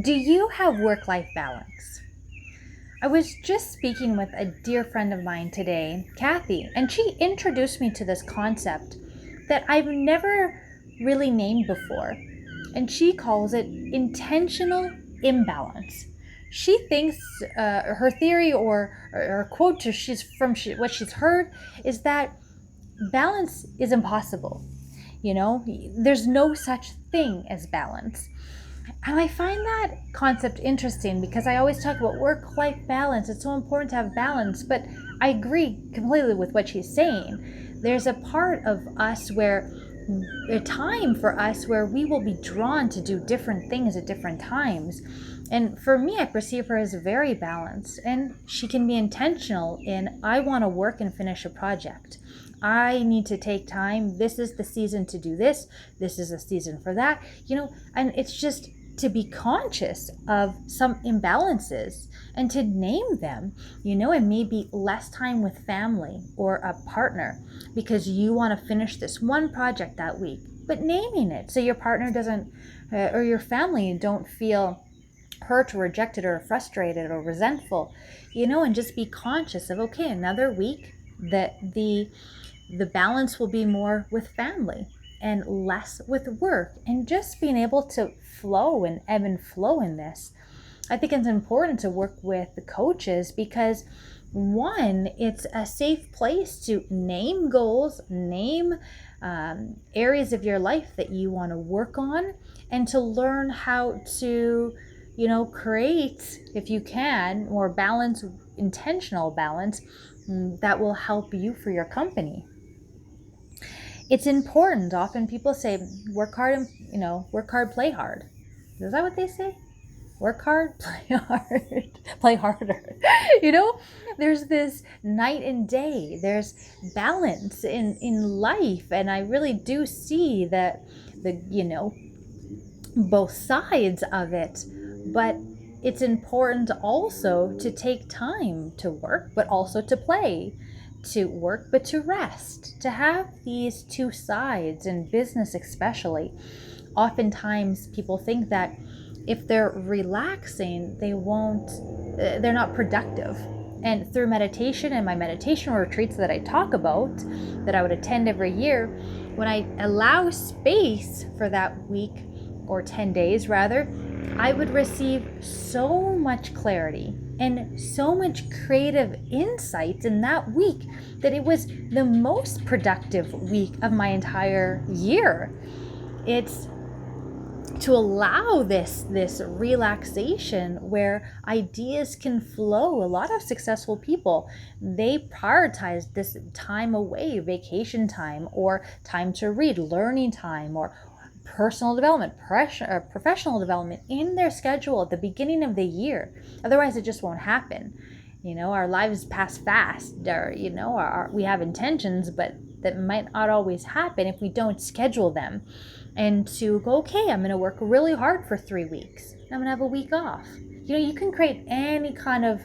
Do you have work-life balance? I was just speaking with a dear friend of mine today, Kathy, and she introduced me to this concept that I've never really named before. And she calls it intentional imbalance. She thinks her theory or quote what she's heard is that balance is impossible. There's no such thing as balance. And I find that concept interesting because I always talk about work life balance. It's so important to have balance, but I agree completely with what she's saying. There's a part of us where a time for us where we will be drawn to do different things at different times. And for me, I perceive her as very balanced, and she can be intentional in I want to work and finish a project. I need to take time. This is the season to do this. This is a season for that. And it's just to be conscious of some imbalances and to name them, and maybe less time with family or a partner because you want to finish this one project that week, but naming it so your partner doesn't, or your family don't feel hurt or rejected or frustrated or resentful, and just be conscious of, okay, another week that the balance will be more with family and less with work, and just being able to flow and ebb and flow in this. I think it's important to work with the coaches because one, it's a safe place to name goals, name areas of your life that you want to work on, and to learn how to, create, if you can, more balance, intentional balance that will help you for your company. It's important. Often people say, work hard and, work hard, play hard. Is that what they say? Work hard, play hard, play harder. There's this night and day. There's balance in life. And I really do see that both sides of it. But it's important also to take time to work, but also to play, to work, but to rest, to have these two sides in business, especially. Oftentimes people think that if they're relaxing, they're not productive. And through meditation and my meditation retreats that I talk about, that I would attend every year, when I allow space for that week or 10 days rather, I would receive so much clarity and so much creative insight in that week that it was the most productive week of my entire year. It's to allow this relaxation where ideas can flow. A lot of successful people, they prioritize this time away, vacation time, or time to read, learning time, or personal development, professional development in their schedule at the beginning of the year. Otherwise, it just won't happen. Our lives pass fast, or, we have intentions, but that might not always happen if we don't schedule them. And to go, okay, I'm going to work really hard for 3 weeks. I'm going to have a week off. You can create any kind of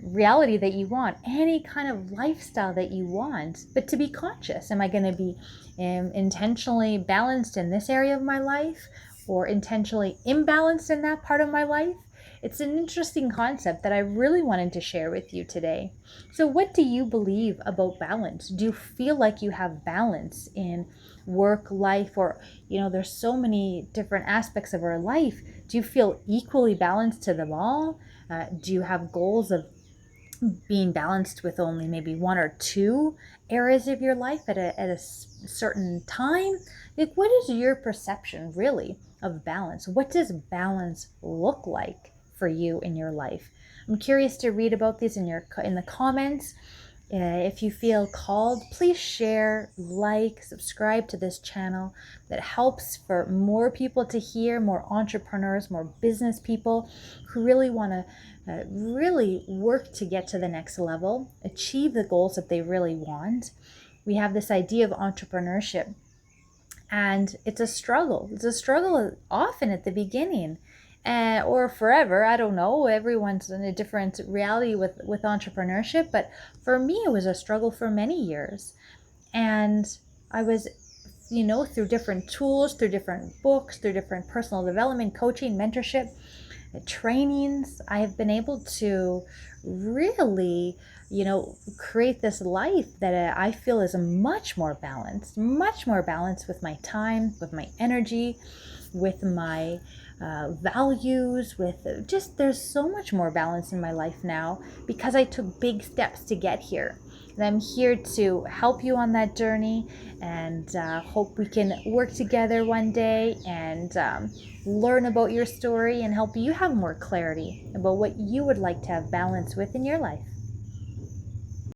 reality that you want, any kind of lifestyle that you want, but to be conscious. Am I going to be intentionally balanced in this area of my life or intentionally imbalanced in that part of my life? It's an interesting concept that I really wanted to share with you today. So what do you believe about balance? Do you feel like you have balance in work, life, or, there's so many different aspects of our life. Do you feel equally balanced to them all? Do you have goals of being balanced with only maybe one or two areas of your life at a certain time? Like, what is your perception really of balance? What does balance look like for you in your life? I'm curious to read about these in the comments. If you feel called, please share, subscribe to this channel. That helps for more people to hear, more entrepreneurs, more business people who really want to really work to get to the next level, achieve the goals that they really want. We have this idea of entrepreneurship, and it's a struggle. It's a struggle often at the beginning. Or forever, I don't know. Everyone's in a different reality with entrepreneurship. But for me, it was a struggle for many years. And I was through different tools, through different books, through different personal development, coaching, mentorship, trainings, I have been able to really, create this life that I feel is much more balanced with my time, with my energy, with my values, with just there's so much more balance in my life now because I took big steps to get here. And I'm here to help you on that journey and hope we can work together one day and learn about your story and help you have more clarity about what you would like to have balance with in your life.